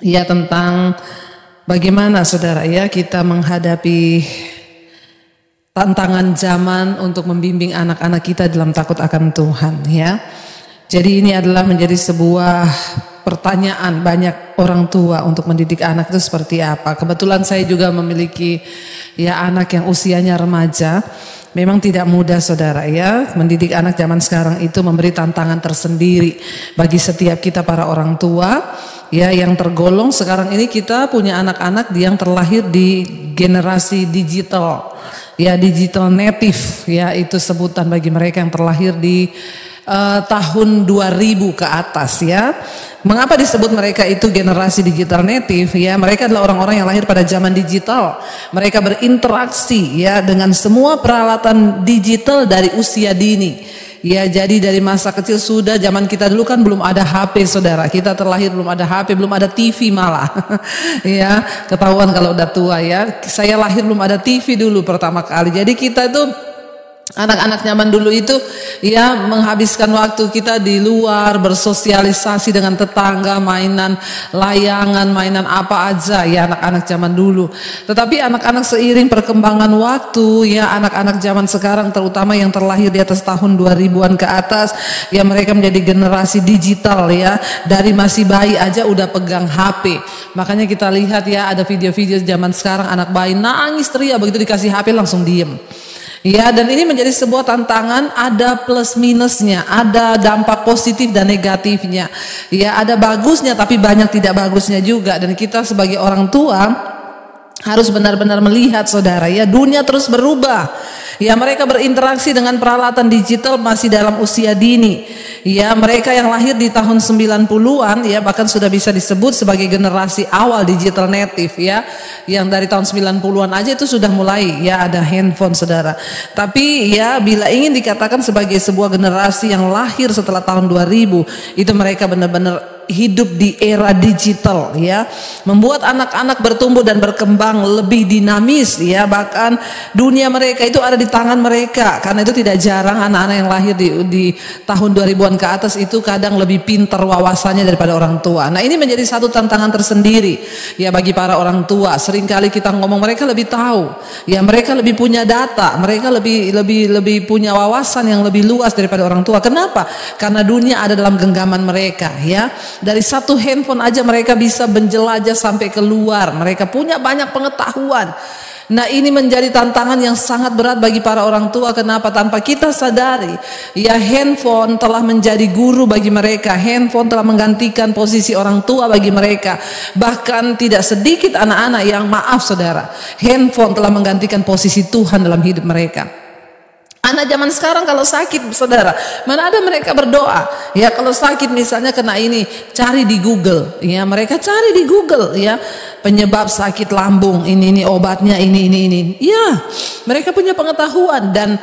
ya tentang bagaimana saudara ya kita menghadapi tantangan zaman untuk membimbing anak-anak kita dalam takut akan Tuhan ya. Jadi ini adalah menjadi sebuah pertanyaan banyak orang tua untuk mendidik anak itu seperti apa. Kebetulan saya juga memiliki ya anak yang usianya remaja. Memang tidak mudah saudara ya, mendidik anak zaman sekarang itu memberi tantangan tersendiri bagi setiap kita para orang tua ya, yang tergolong sekarang ini kita punya anak-anak yang terlahir di generasi digital ya, digital native ya, itu sebutan bagi mereka yang terlahir di tahun 2000 ke atas ya. Mengapa disebut mereka itu generasi digital native ya? Mereka adalah orang-orang yang lahir pada zaman digital. Mereka berinteraksi ya dengan semua peralatan digital dari usia dini. Ya, jadi dari masa kecil sudah. Zaman kita dulu kan belum ada HP saudara. Kita terlahir belum ada HP, belum ada TV malah. Ya, ketahuan kalau udah tua ya. Saya lahir belum ada TV dulu pertama kali. Jadi kita itu anak-anak zaman dulu itu ya menghabiskan waktu kita di luar, bersosialisasi dengan tetangga, mainan layangan, mainan apa aja ya anak-anak zaman dulu. Tetapi anak-anak seiring perkembangan waktu ya, anak-anak zaman sekarang terutama yang terlahir di atas tahun 2000-an ke atas ya, mereka menjadi generasi digital ya. Dari masih bayi aja udah pegang HP. Makanya kita lihat ya, ada video-video zaman sekarang anak bayi nangis teriak, begitu dikasih HP langsung diem. Ya, dan ini menjadi sebuah tantangan, ada plus minusnya, ada dampak positif dan negatifnya. Ya, ada bagusnya tapi banyak tidak bagusnya juga. Dan kita sebagai orang tua harus benar-benar melihat saudara ya, dunia terus berubah. Ya, mereka berinteraksi dengan peralatan digital masih dalam usia dini. Ya, mereka yang lahir di tahun 90-an ya, bahkan sudah bisa disebut sebagai generasi awal digital native ya. Yang dari tahun 90-an aja itu sudah mulai ya ada handphone saudara. Tapi ya, bila ingin dikatakan sebagai sebuah generasi yang lahir setelah tahun 2000, itu mereka benar-benar hidup di era digital ya, membuat anak-anak bertumbuh dan berkembang lebih dinamis ya, bahkan dunia mereka itu ada di tangan mereka. Karena itu tidak jarang anak-anak yang lahir di tahun 2000-an ke atas itu kadang lebih pintar wawasannya daripada orang tua. Nah, ini menjadi satu tantangan tersendiri ya bagi para orang tua. Seringkali kita ngomong mereka lebih tahu ya, mereka lebih punya data, mereka lebih punya wawasan yang lebih luas daripada orang tua. Kenapa? Karena dunia ada dalam genggaman mereka ya. Dari satu handphone aja mereka bisa menjelajah sampai keluar. Mereka punya banyak pengetahuan. Nah, ini menjadi tantangan yang sangat berat bagi para orang tua. Kenapa? Tanpa kita sadari ya, handphone telah menjadi guru bagi mereka. Handphone telah menggantikan posisi orang tua bagi mereka. Bahkan tidak sedikit anak-anak yang, maaf saudara, handphone telah menggantikan posisi Tuhan dalam hidup mereka. Anak zaman sekarang kalau sakit saudara, mana ada mereka berdoa ya, kalau sakit misalnya kena ini, cari di Google ya, mereka cari di Google ya, penyebab sakit lambung ini obatnya ini ya, mereka punya pengetahuan. Dan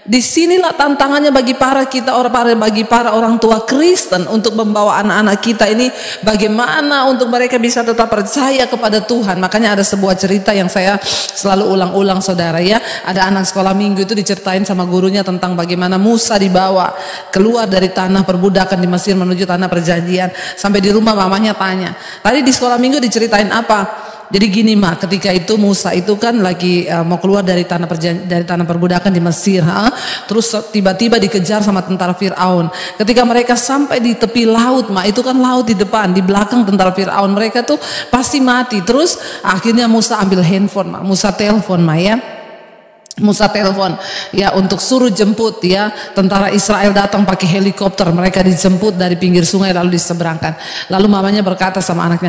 disinilah tantangannya bagi para orang tua Kristen untuk membawa anak-anak kita ini bagaimana untuk mereka bisa tetap percaya kepada Tuhan. Makanya ada sebuah cerita yang saya selalu ulang-ulang saudara ya. Ada anak sekolah minggu itu diceritain sama gurunya tentang bagaimana Musa dibawa keluar dari tanah perbudakan di Mesir menuju tanah perjanjian. Sampai di rumah mamanya tanya, tadi di sekolah minggu diceritain apa? Jadi gini mak, ketika itu Musa itu kan lagi mau keluar dari tanah perbudakan di Mesir, terus tiba-tiba dikejar sama tentara Firaun. Ketika mereka sampai di tepi laut mak, itu kan laut di depan, di belakang tentara Firaun, mereka tuh pasti mati. Terus akhirnya Musa ambil handphone mak, Musa telepon mak ya. Musa telepon ya untuk suruh jemput ya, tentara Israel datang pakai helikopter, mereka dijemput dari pinggir sungai lalu diseberangkan. Lalu mamanya berkata sama anaknya,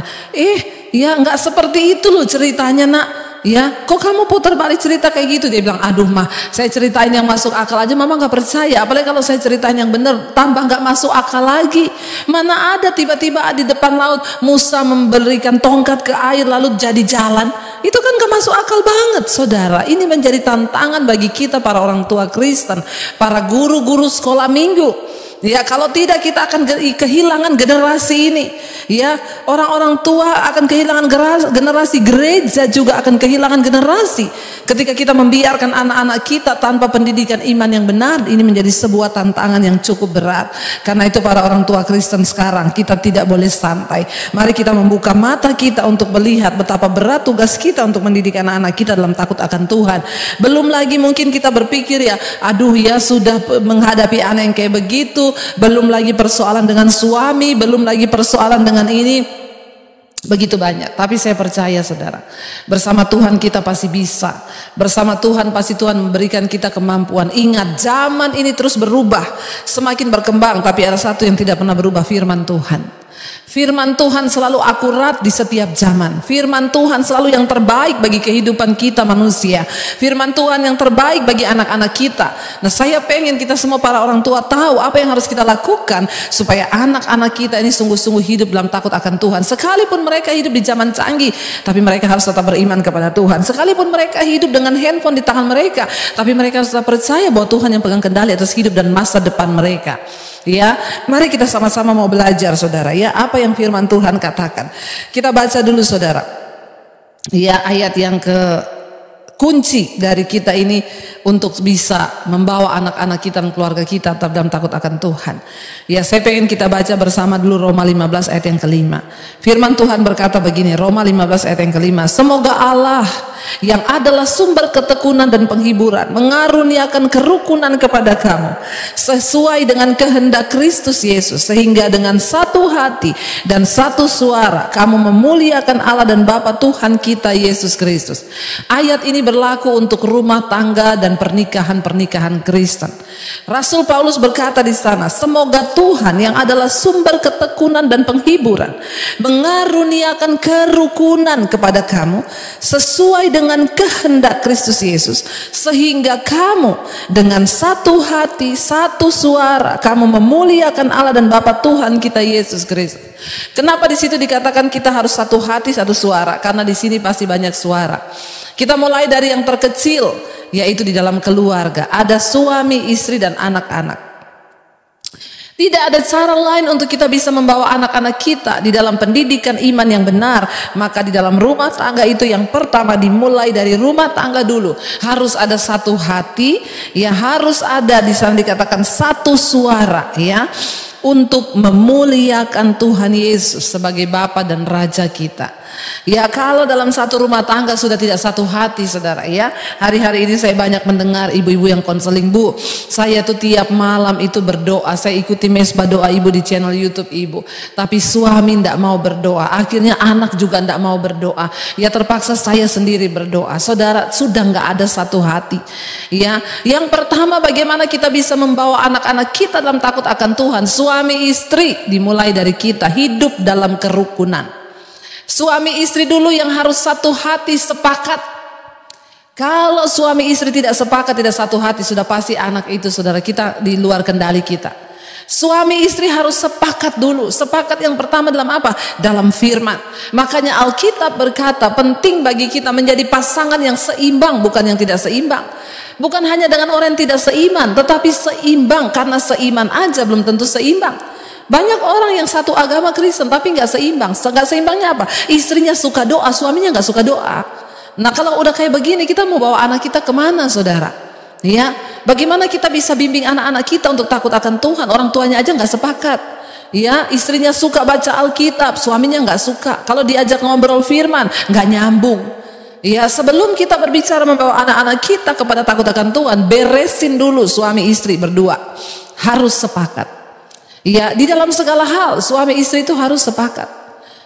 ya nggak seperti itu loh ceritanya nak ya, kok kamu putar balik cerita kayak gitu? Dia bilang, aduh mah, saya ceritain yang masuk akal aja mama nggak percaya, apalagi kalau saya ceritain yang benar tambah nggak masuk akal lagi. Mana ada tiba-tiba di depan laut Musa memberikan tongkat ke air lalu jadi jalan, itu kan gak masuk akal banget saudara. Ini menjadi tantangan bagi kita para orang tua Kristen, para guru-guru sekolah minggu Ya, kalau tidak kita akan kehilangan generasi ini. Ya, orang-orang tua akan kehilangan generasi, gereja juga akan kehilangan generasi. Ketika kita membiarkan anak-anak kita tanpa pendidikan iman yang benar, ini menjadi sebuah tantangan yang cukup berat. Karena itu para orang tua Kristen sekarang, kita tidak boleh santai. Mari kita membuka mata kita untuk melihat betapa berat tugas kita untuk mendidik anak-anak kita dalam takut akan Tuhan. Belum lagi mungkin kita berpikir ya, aduh ya sudah menghadapi anak yang kayak begitu, belum lagi persoalan dengan suami, belum lagi persoalan dengan ini, begitu banyak. Tapi saya percaya saudara, bersama Tuhan kita pasti bisa. Bersama Tuhan pasti Tuhan memberikan kita kemampuan. Ingat, zaman ini terus berubah, semakin berkembang, tapi ada satu yang tidak pernah berubah, firman Tuhan. Firman Tuhan selalu akurat di setiap zaman. Firman Tuhan selalu yang terbaik bagi kehidupan kita manusia. Firman Tuhan yang terbaik bagi anak-anak kita. Nah, saya pengen kita semua para orang tua tahu apa yang harus kita lakukan supaya anak-anak kita ini sungguh-sungguh hidup dalam takut akan Tuhan. Sekalipun mereka hidup di zaman canggih, tapi mereka harus tetap beriman kepada Tuhan. Sekalipun mereka hidup dengan handphone di tangan mereka, tapi mereka harus tetap percaya bahwa Tuhan yang pegang kendali atas hidup dan masa depan mereka. Ya, mari kita sama-sama mau belajar saudara ya, apa yang firman Tuhan katakan. Kita baca dulu saudara. Ya, ayat yang kunci dari kita ini untuk bisa membawa anak-anak kita dan keluarga kita tetap dalam takut akan Tuhan. Ya, saya pengen kita baca bersama dulu Roma 15 ayat yang kelima. Firman Tuhan berkata begini, Roma 15 ayat yang kelima. Semoga Allah yang adalah sumber ketekunan dan penghiburan mengaruniakan kerukunan kepada kamu sesuai dengan kehendak Kristus Yesus, sehingga dengan satu hati dan satu suara kamu memuliakan Allah dan Bapa Tuhan kita Yesus Kristus. Ayat ini berlaku untuk rumah tangga dan pernikahan-pernikahan Kristen. Rasul Paulus berkata di sana, semoga Tuhan yang adalah sumber ketekunan dan penghiburan mengaruniakan kerukunan kepada kamu sesuai dengan kehendak Kristus Yesus, sehingga kamu dengan satu hati, satu suara kamu memuliakan Allah dan Bapa Tuhan kita Yesus Kristus. Kenapa di situ dikatakan kita harus satu hati, satu suara? Karena di sini pasti banyak suara. Kita mulai dari yang terkecil, yaitu di dalam keluarga. Ada suami, istri, dan anak-anak. Tidak ada cara lain untuk kita bisa membawa anak-anak kita di dalam pendidikan iman yang benar. Maka di dalam rumah tangga itu yang pertama dimulai dari rumah tangga dulu. Harus ada satu hati, ya, harus ada di sana dikatakan satu suara, ya, untuk memuliakan Tuhan Yesus sebagai Bapa dan Raja kita. Ya, kalau dalam satu rumah tangga sudah tidak satu hati saudara, ya, hari-hari ini saya banyak mendengar ibu-ibu yang konseling, Bu, saya tuh tiap malam itu berdoa, saya ikuti mesbah doa ibu di channel YouTube ibu, tapi suami tidak mau berdoa, akhirnya anak juga tidak mau berdoa, ya terpaksa saya sendiri berdoa. Saudara, sudah nggak ada satu hati. Ya, yang pertama bagaimana kita bisa membawa anak-anak kita dalam takut akan Tuhan. Suami istri dimulai dari kita hidup dalam kerukunan. Suami istri dulu yang harus satu hati, sepakat. Kalau suami istri tidak sepakat, tidak satu hati, sudah pasti anak itu saudara kita di luar kendali kita. Suami istri harus sepakat dulu. Sepakat yang pertama dalam apa? Dalam firman. Makanya Alkitab berkata penting bagi kita menjadi pasangan yang seimbang, bukan yang tidak seimbang. Bukan hanya dengan orang yang tidak seiman, tetapi seimbang. Karena seiman aja belum tentu seimbang. Banyak orang yang satu agama Kristen tapi nggak seimbang. Nggak seimbangnya apa? Istrinya suka doa, suaminya nggak suka doa. Nah, kalau udah kayak begini, kita mau bawa anak kita kemana, saudara? Ya, bagaimana kita bisa bimbing anak-anak kita untuk takut akan Tuhan? Orang tuanya aja nggak sepakat. Ya, istrinya suka baca Alkitab, suaminya nggak suka. Kalau diajak ngobrol firman, nggak nyambung. Ya, sebelum kita berbicara membawa anak-anak kita kepada takut akan Tuhan, beresin dulu suami istri berdua. Harus sepakat. Ya, di dalam segala hal suami istri itu harus sepakat.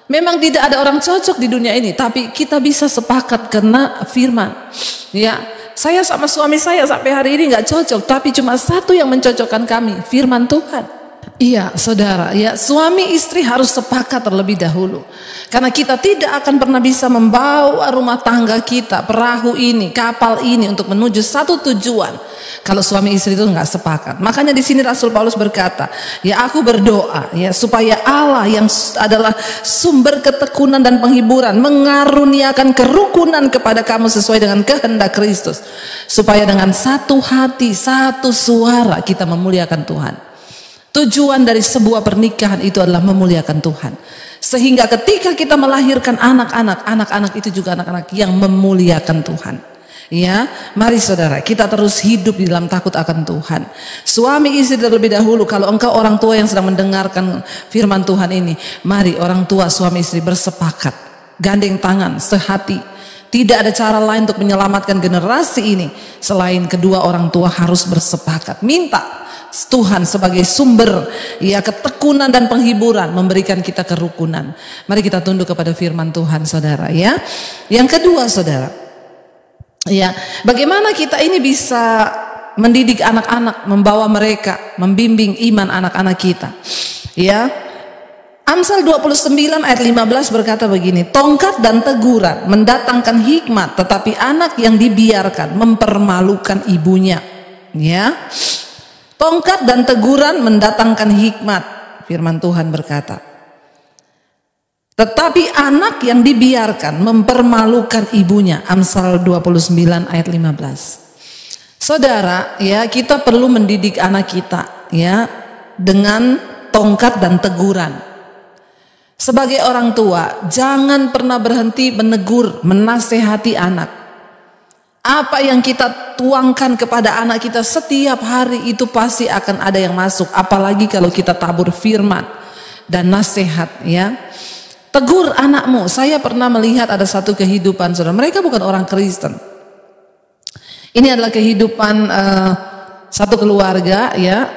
Memang tidak ada orang cocok di dunia ini, tapi kita bisa sepakat karena firman. Ya, saya sama suami saya sampai hari ini nggak cocok, tapi cuma satu yang mencocokkan kami, firman Tuhan. Iya, saudara, ya, suami istri harus sepakat terlebih dahulu. Karena kita tidak akan pernah bisa membawa rumah tangga kita, perahu ini, kapal ini untuk menuju satu tujuan kalau suami istri itu nggak sepakat. Makanya di sini Rasul Paulus berkata, ya, aku berdoa ya supaya Allah yang adalah sumber ketekunan dan penghiburan mengaruniakan kerukunan kepada kamu sesuai dengan kehendak Kristus, supaya dengan satu hati, satu suara kita memuliakan Tuhan. Tujuan dari sebuah pernikahan itu adalah memuliakan Tuhan. Sehingga ketika kita melahirkan anak-anak, anak-anak itu juga anak-anak yang memuliakan Tuhan. Ya, mari saudara, kita terus hidup di dalam takut akan Tuhan. Suami istri terlebih dahulu, kalau engkau orang tua yang sedang mendengarkan firman Tuhan ini, mari orang tua suami istri bersepakat, gandeng tangan, sehati. Tidak ada cara lain untuk menyelamatkan generasi ini selain kedua orang tua harus bersepakat. Minta Tuhan sebagai sumber ya ketekunan dan penghiburan, memberikan kita kerukunan. Mari kita tunduk kepada firman Tuhan saudara ya. Yang kedua saudara, ya, bagaimana kita ini bisa mendidik anak-anak, membawa mereka, membimbing iman anak-anak kita. Ya. Amsal 29 ayat 15 berkata begini, tongkat dan teguran mendatangkan hikmat, tetapi anak yang dibiarkan mempermalukan ibunya. Ya. Tongkat dan teguran mendatangkan hikmat, firman Tuhan berkata. Tetapi anak yang dibiarkan mempermalukan ibunya. Amsal 29 ayat 15. Saudara, ya, kita perlu mendidik anak kita ya dengan tongkat dan teguran. Sebagai orang tua, jangan pernah berhenti menegur, menasehati anak. Apa yang kita tuangkan kepada anak kita setiap hari itu pasti akan ada yang masuk. Apalagi kalau kita tabur firman dan nasihat ya. Tegur anakmu. Saya pernah melihat ada satu kehidupan saudara. Mereka bukan orang Kristen. Ini adalah kehidupan satu keluarga ya.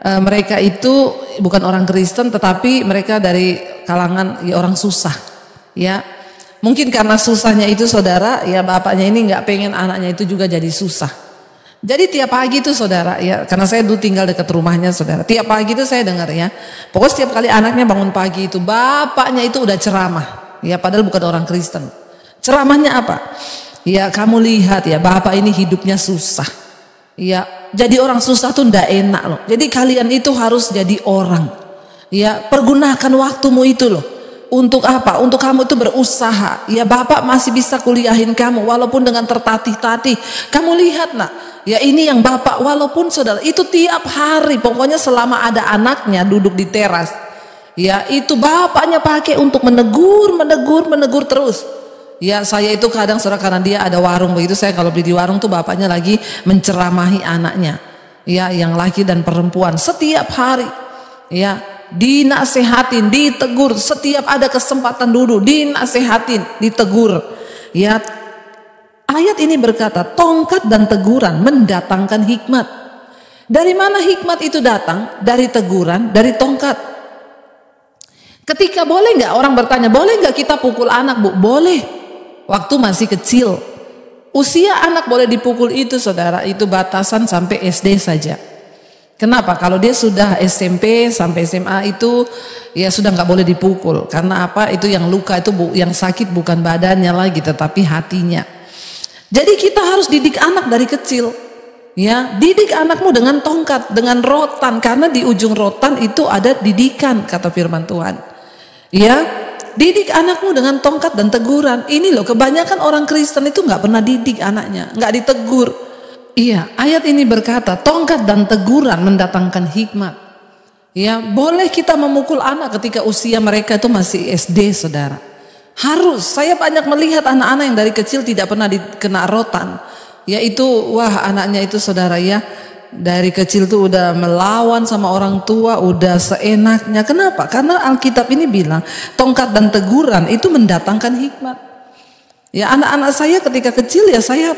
Mereka itu bukan orang Kristen, tetapi mereka dari kalangan ya, orang susah. Ya, mungkin karena susahnya itu saudara, ya bapaknya ini nggak pengen anaknya itu juga jadi susah. Jadi tiap pagi itu saudara, ya karena saya dulu tinggal dekat rumahnya saudara. Tiap pagi itu saya dengar ya, pokoknya setiap kali anaknya bangun pagi itu bapaknya itu udah ceramah. Ya padahal bukan orang Kristen. Ceramahnya apa? Ya kamu lihat ya bapak ini hidupnya susah. Ya jadi orang susah tuh ndak enak loh. Jadi kalian itu harus jadi orang. Ya pergunakan waktumu itu loh. Untuk apa? Untuk kamu itu berusaha. Ya bapak masih bisa kuliahin kamu walaupun dengan tertatih-tatih. Kamu lihat nak. Ya ini yang bapak walaupun saudara itu tiap hari pokoknya selama ada anaknya duduk di teras. Ya itu bapaknya pakai untuk menegur terus. Ya saya itu kadang saudara karena dia ada warung begitu, saya kalau beli di warung tuh bapaknya lagi menceramahi anaknya. Ya yang laki dan perempuan setiap hari. Ya dinasehatin, ditegur, setiap ada kesempatan dulu dinasehatin, ditegur. Ya ayat ini berkata tongkat dan teguran mendatangkan hikmat. Dari mana hikmat itu datang? Dari teguran, dari tongkat. Ketika boleh nggak orang bertanya, boleh nggak kita pukul anak bu? Boleh. Waktu masih kecil. Usia anak boleh dipukul itu saudara, itu batasan sampai SD saja. Kenapa? Kalau dia sudah SMP sampai SMA itu ya sudah nggak boleh dipukul. Karena apa? Itu yang luka itu yang sakit bukan badannya lagi tetapi hatinya. Jadi kita harus didik anak dari kecil. Ya, didik anakmu dengan tongkat, dengan rotan, karena di ujung rotan itu ada didikan kata firman Tuhan. Ya, didik anakmu dengan tongkat dan teguran. Ini loh kebanyakan orang Kristen itu nggak pernah didik anaknya, nggak ditegur. Iya, ayat ini berkata tongkat dan teguran mendatangkan hikmat. Ya, boleh kita memukul anak ketika usia mereka itu masih SD, saudara. Harus. Saya banyak melihat anak-anak yang dari kecil tidak pernah dikena rotan. Yaitu wah anaknya itu saudara ya dari kecil tuh udah melawan sama orang tua, udah seenaknya. Kenapa? Karena Alkitab ini bilang tongkat dan teguran itu mendatangkan hikmat. Ya anak-anak saya ketika kecil ya saya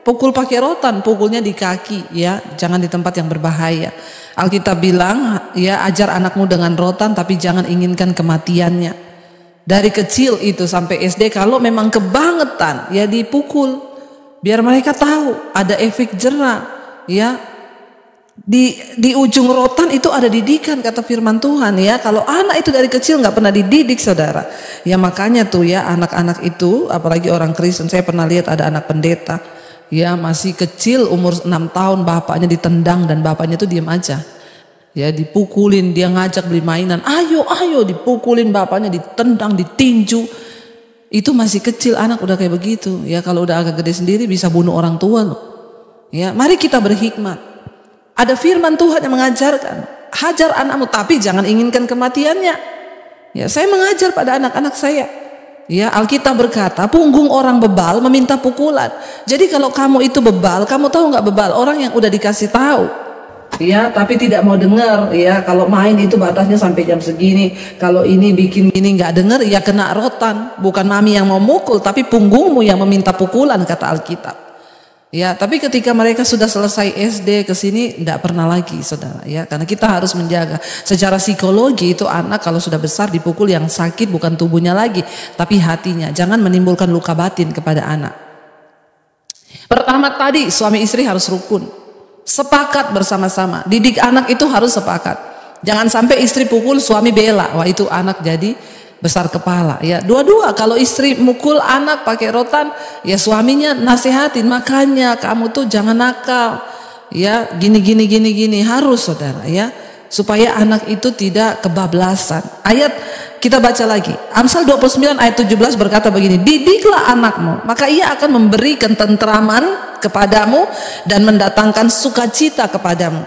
pukul pakai rotan, pukulnya di kaki ya, jangan di tempat yang berbahaya. Alkitab bilang ya ajar anakmu dengan rotan tapi jangan inginkan kematiannya. Dari kecil itu sampai SD kalau memang kebangetan ya dipukul. Biar mereka tahu ada efek jera ya. Di ujung rotan itu ada didikan kata firman Tuhan ya. Kalau anak itu dari kecil nggak pernah dididik saudara ya, makanya tuh ya anak-anak itu apalagi orang Kristen, saya pernah lihat ada anak pendeta ya masih kecil umur 6 tahun bapaknya ditendang dan bapaknya tuh diam aja ya, dipukulin, dia ngajak beli mainan, ayo dipukulin, bapaknya ditendang, ditinju. Itu masih kecil anak udah kayak begitu ya. Kalau udah agak gede sendiri bisa bunuh orang tua loh ya. Mari kita berhikmat. Ada firman Tuhan yang mengajarkan hajar anakmu, tapi jangan inginkan kematiannya. Ya, saya mengajar pada anak-anak saya. Ya, Alkitab berkata, punggung orang bebal meminta pukulan. Jadi kalau kamu itu bebal, kamu tahu nggak bebal? Orang yang udah dikasih tahu. Ya, tapi tidak mau dengar. Ya, kalau main itu batasnya sampai jam segini. Kalau ini bikin ini nggak dengar, ya kena rotan. Bukan mami yang mau mukul, tapi punggungmu yang meminta pukulan, kata Alkitab. Ya, tapi ketika mereka sudah selesai SD ke sini tidak pernah lagi, saudara. Ya, karena kita harus menjaga. Secara psikologi itu anak kalau sudah besar dipukul yang sakit bukan tubuhnya lagi, tapi hatinya. Jangan menimbulkan luka batin kepada anak. Pertama tadi suami istri harus rukun, sepakat bersama-sama. Didik anak itu harus sepakat. Jangan sampai istri pukul suami bela, wah itu anak jadi besar kepala. Ya, dua-dua. Kalau istri mukul anak pakai rotan, ya suaminya nasihatin, makanya kamu tuh jangan nakal. Ya, gini harus, saudara, ya, supaya anak itu tidak kebablasan. Ayat kita baca lagi. Amsal 29 ayat 17 berkata begini, didiklah anakmu, maka ia akan memberi ketenteraman kepadamu dan mendatangkan sukacita kepadamu.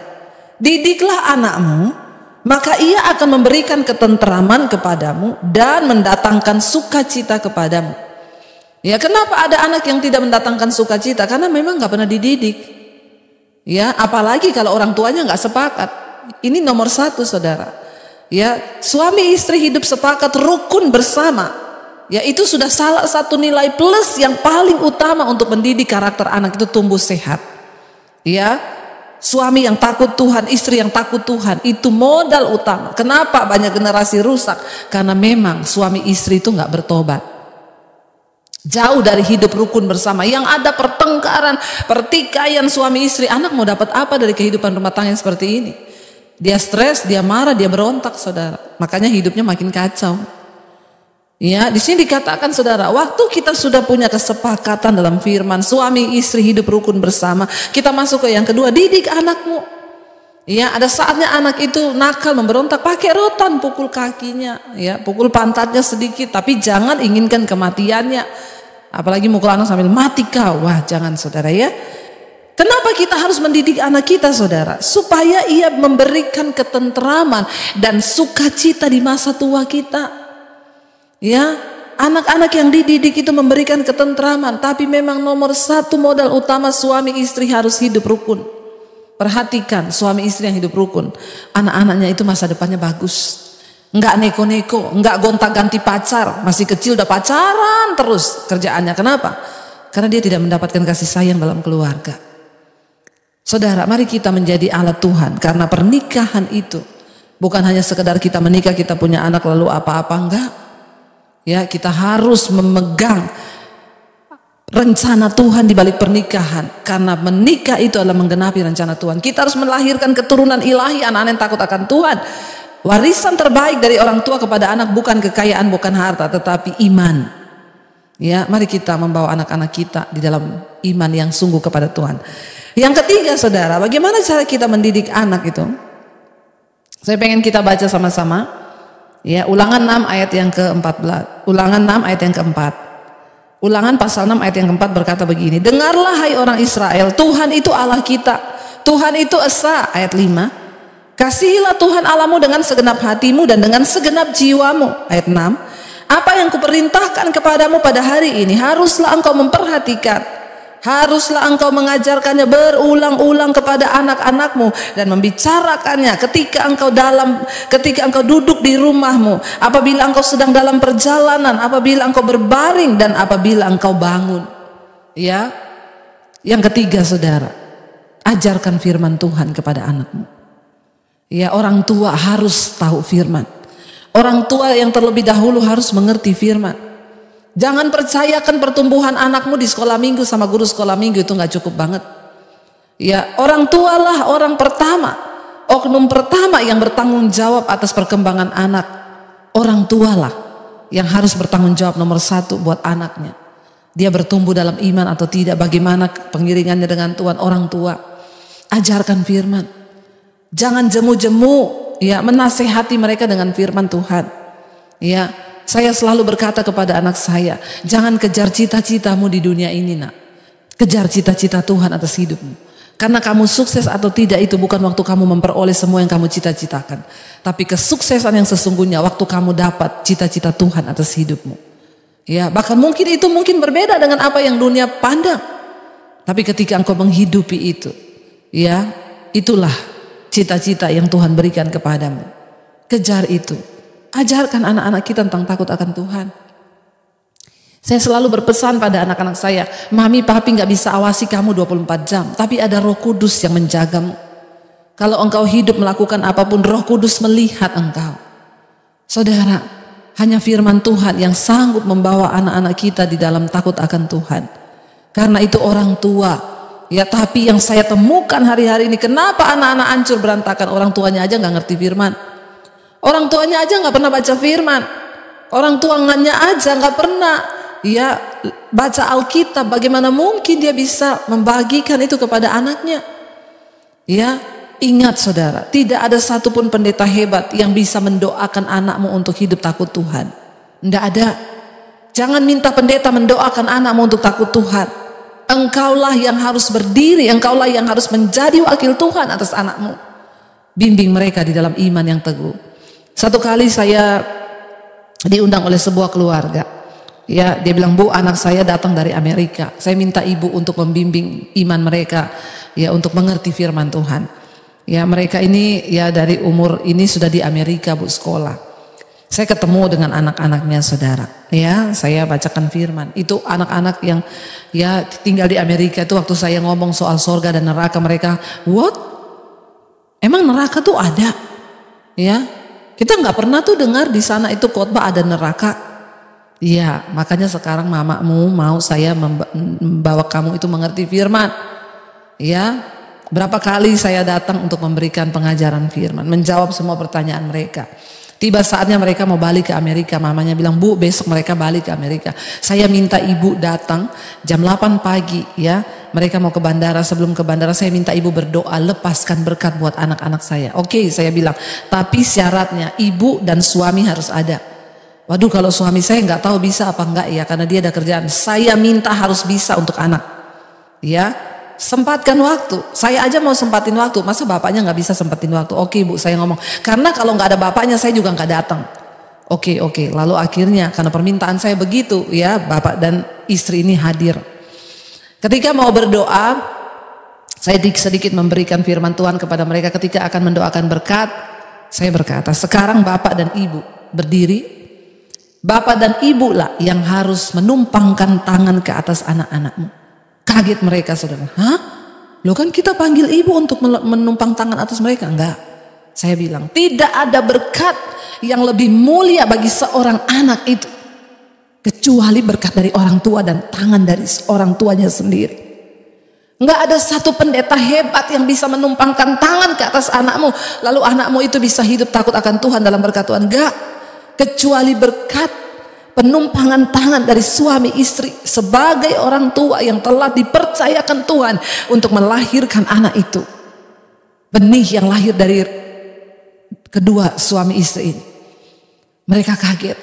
Didiklah anakmu, maka ia akan memberikan ketenteraman kepadamu dan mendatangkan sukacita kepadamu. Ya, kenapa ada anak yang tidak mendatangkan sukacita? Karena memang nggak pernah dididik. Ya, apalagi kalau orang tuanya nggak sepakat. Ini nomor satu, saudara. Ya, suami istri hidup sepakat, rukun bersama. Ya, itu sudah salah satu nilai plus yang paling utama untuk mendidik karakter anak itu tumbuh sehat. Ya. Suami yang takut Tuhan, istri yang takut Tuhan, itu modal utama. Kenapa banyak generasi rusak? Karena memang suami istri itu nggak bertobat. Jauh dari hidup rukun bersama. Yang ada pertengkaran, pertikaian suami istri. Anak mau dapat apa dari kehidupan rumah tangga yang seperti ini? Dia stres, dia marah, dia berontak, saudara. Makanya hidupnya makin kacau. Ya, di sini dikatakan, saudara, waktu kita sudah punya kesepakatan dalam firman, suami istri hidup rukun bersama, kita masuk ke yang kedua, didik anakmu. Ya, ada saatnya anak itu nakal, memberontak, pakai rotan, pukul kakinya, ya, pukul pantatnya sedikit, tapi jangan inginkan kematiannya. Apalagi mukul anak sambil mati kau, wah jangan, saudara, ya. Kenapa kita harus mendidik anak kita, saudara? Supaya ia memberikan ketenteraman dan sukacita di masa tua kita. Ya, anak-anak yang dididik itu memberikan ketentraman, tapi memang nomor satu modal utama suami istri harus hidup rukun. Perhatikan suami istri yang hidup rukun, anak-anaknya itu masa depannya bagus. Enggak neko-neko, enggak gonta-ganti pacar, masih kecil udah pacaran terus kerjaannya. Kenapa? Karena dia tidak mendapatkan kasih sayang dalam keluarga. Saudara, mari kita menjadi alat Tuhan, karena pernikahan itu bukan hanya sekedar kita menikah, kita punya anak lalu apa-apa, enggak. Ya, kita harus memegang rencana Tuhan di balik pernikahan, karena menikah itu adalah menggenapi rencana Tuhan. Kita harus melahirkan keturunan ilahi, anak-anak yang takut akan Tuhan. Warisan terbaik dari orang tua kepada anak bukan kekayaan, bukan harta, tetapi iman. Ya, mari kita membawa anak-anak kita di dalam iman yang sungguh kepada Tuhan. Yang ketiga, saudara, bagaimana cara kita mendidik anak itu? Saya pengen kita baca sama-sama. Ya, Ulangan 6 ayat yang ke-14. Ulangan 6 ayat yang ke-4. Ulangan pasal 6 ayat yang ke-4 berkata begini, dengarlah hai orang Israel, Tuhan itu Allah kita, Tuhan itu esa. Ayat 5, kasihilah Tuhan Allahmu dengan segenap hatimu dan dengan segenap jiwamu. Ayat 6, apa yang kuperintahkan kepadamu pada hari ini haruslah engkau memperhatikan, haruslah engkau mengajarkannya berulang-ulang kepada anak-anakmu dan membicarakannya ketika engkau duduk di rumahmu, apabila engkau sedang dalam perjalanan, apabila engkau berbaring, dan apabila engkau bangun. Ya, yang ketiga, saudara, ajarkan firman Tuhan kepada anakmu. Ya, orang tua harus tahu firman. Orang tua yang terlebih dahulu harus mengerti firman. Jangan percayakan pertumbuhan anakmu di sekolah minggu sama guru sekolah minggu, itu nggak cukup banget. Ya, orang tualah orang pertama, oknum pertama yang bertanggung jawab atas perkembangan anak. Orang tualah yang harus bertanggung jawab nomor satu buat anaknya. Dia bertumbuh dalam iman atau tidak, bagaimana pengiringannya dengan Tuhan. Orang tua, ajarkan firman. Jangan jemu-jemu, ya, menasehati mereka dengan firman Tuhan. Ya, saya selalu berkata kepada anak saya, jangan kejar cita-citamu di dunia ini, nak. Kejar cita-cita Tuhan atas hidupmu. Karena kamu sukses atau tidak itu bukan waktu kamu memperoleh semua yang kamu cita-citakan. Tapi kesuksesan yang sesungguhnya waktu kamu dapat cita-cita Tuhan atas hidupmu. Ya, bahkan mungkin itu berbeda dengan apa yang dunia pandang. Tapi ketika engkau menghidupi itu, ya, itulah cita-cita yang Tuhan berikan kepadamu. Kejar itu. Ajarkan anak-anak kita tentang takut akan Tuhan. Saya selalu berpesan pada anak-anak saya, mami papi gak bisa awasi kamu 24 jam, tapi ada Roh Kudus yang menjagamu. Kalau engkau hidup melakukan apapun, Roh Kudus melihat engkau. Saudara, hanya firman Tuhan yang sanggup membawa anak-anak kita di dalam takut akan Tuhan. Karena itu orang tua, ya, tapi yang saya temukan hari-hari ini, kenapa anak-anak hancur berantakan? Orang tuanya aja gak ngerti firman. Orang tuanya aja gak pernah baca firman. Orang tuanya aja gak pernah, ya, baca Alkitab. Bagaimana mungkin dia bisa membagikan itu kepada anaknya? Ya, ingat saudara, tidak ada satupun pendeta hebat yang bisa mendoakan anakmu untuk hidup takut Tuhan. Tidak ada. Jangan minta pendeta mendoakan anakmu untuk takut Tuhan. Engkaulah yang harus berdiri, engkaulah yang harus menjadi wakil Tuhan atas anakmu. Bimbing mereka di dalam iman yang teguh. Satu kali saya diundang oleh sebuah keluarga. Ya, dia bilang, Bu, anak saya datang dari Amerika. Saya minta ibu untuk membimbing iman mereka, ya, untuk mengerti firman Tuhan. Ya, mereka ini ya dari umur ini sudah di Amerika, Bu, sekolah. Saya ketemu dengan anak-anaknya saudara. Ya, saya bacakan firman. Itu anak-anak yang ya tinggal di Amerika itu waktu saya ngomong soal surga dan neraka, mereka, what? Emang neraka tuh ada? Ya, kita nggak pernah tuh dengar di sana itu khotbah ada neraka. Iya, makanya sekarang mamamu mau saya membawa kamu itu mengerti firman. Ya, berapa kali saya datang untuk memberikan pengajaran firman, menjawab semua pertanyaan mereka. Tiba saatnya mereka mau balik ke Amerika, mamanya bilang, Bu, besok mereka balik ke Amerika. Saya minta ibu datang jam 8 pagi, ya. Mereka mau ke bandara, sebelum ke bandara saya minta ibu berdoa, lepaskan berkat buat anak-anak saya. Oke, saya bilang, tapi syaratnya ibu dan suami harus ada. Waduh, kalau suami saya nggak tahu bisa apa enggak ya, karena dia ada kerjaan. Saya minta harus bisa untuk anak. Ya. Sempatkan waktu. Saya aja mau sempatin waktu, masa bapaknya nggak bisa sempatin waktu? Oke, Bu, saya ngomong, karena kalau nggak ada bapaknya saya juga nggak datang. Oke. Lalu akhirnya karena permintaan saya begitu, ya, bapak dan istri ini hadir. Ketika mau berdoa, saya sedikit memberikan firman Tuhan kepada mereka. Ketika akan mendoakan berkat, saya berkata, sekarang bapak dan ibu berdiri. Bapak dan ibu lah yang harus menumpangkan tangan ke atas anak-anakmu. Kaget mereka, saudara. Hah? Loh, kan kita panggil ibu untuk menumpang tangan atas mereka? Enggak. Saya bilang, tidak ada berkat yang lebih mulia bagi seorang anak itu kecuali berkat dari orang tua dan tangan dari orang tuanya sendiri. Enggak ada satu pendeta hebat yang bisa menumpangkan tangan ke atas anakmu, lalu anakmu itu bisa hidup takut akan Tuhan dalam berkat Tuhan. Enggak. Kecuali berkat penumpangan tangan dari suami istri sebagai orang tua yang telah dipercayakan Tuhan untuk melahirkan anak itu. Benih yang lahir dari kedua suami istri ini. Mereka kaget.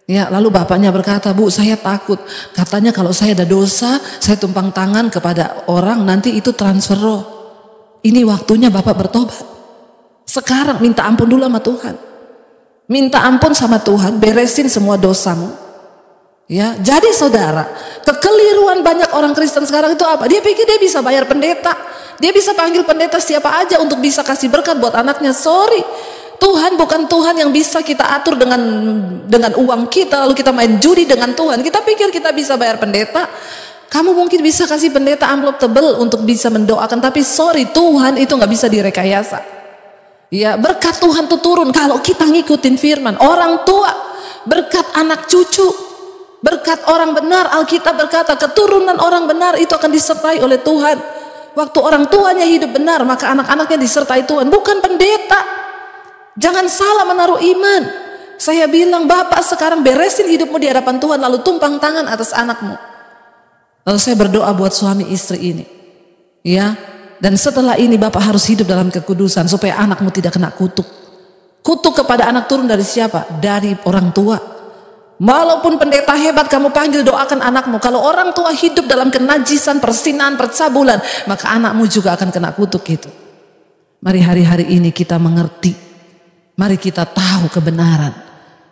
Ya, lalu bapaknya berkata, Bu, saya takut. Katanya kalau saya ada dosa, saya tumpang tangan kepada orang, nanti itu transfer roh. Ini waktunya bapak bertobat. Sekarang minta ampun dulu sama Tuhan. Minta ampun sama Tuhan, beresin semua dosamu. Ya, jadi saudara, kekeliruan banyak orang Kristen sekarang itu apa? Dia pikir dia bisa bayar pendeta, dia bisa panggil pendeta siapa aja untuk bisa kasih berkat buat anaknya. Sorry, Tuhan bukan Tuhan yang bisa kita atur dengan uang kita, lalu kita main judi dengan Tuhan. Kita pikir kita bisa bayar pendeta. Kamu mungkin bisa kasih pendeta amplop tebel untuk bisa mendoakan, tapi sorry, Tuhan itu nggak bisa direkayasa. Ya, berkat Tuhan tuh turun kalau kita ngikutin firman. Orang tua, berkat anak cucu, berkat orang benar. Alkitab berkata keturunan orang benar itu akan disertai oleh Tuhan. Waktu orang tuanya hidup benar, maka anak-anaknya disertai Tuhan, bukan pendeta. Jangan salah menaruh iman. Saya bilang, bapak sekarang beresin hidupmu di hadapan Tuhan, lalu tumpang tangan atas anakmu. Lalu saya berdoa buat suami istri ini, ya. Dan setelah ini bapak harus hidup dalam kekudusan supaya anakmu tidak kena kutuk. Kutuk kepada anak turun dari siapa? Dari orang tua. Walaupun pendeta hebat kamu panggil, doakan anakmu. Kalau orang tua hidup dalam kenajisan, persinahan, percabulan, maka anakmu juga akan kena kutuk itu. Mari hari-hari ini kita mengerti. Mari kita tahu kebenaran.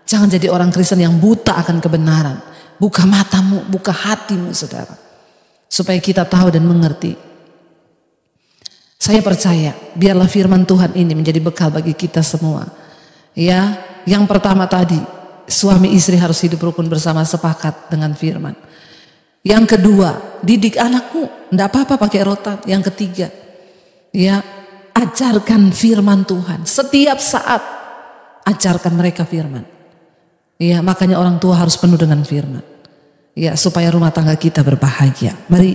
Jangan jadi orang Kristen yang buta akan kebenaran. Buka matamu, buka hatimu, saudara. Supaya kita tahu dan mengerti. Saya percaya, biarlah firman Tuhan ini menjadi bekal bagi kita semua. Ya, yang pertama tadi, suami istri harus hidup rukun bersama, sepakat dengan firman. Yang kedua, didik anakmu, enggak apa-apa pakai rotan. Yang ketiga, ya, ajarkan firman Tuhan. Setiap saat ajarkan mereka firman. Ya, makanya orang tua harus penuh dengan firman. Ya, supaya rumah tangga kita berbahagia. Mari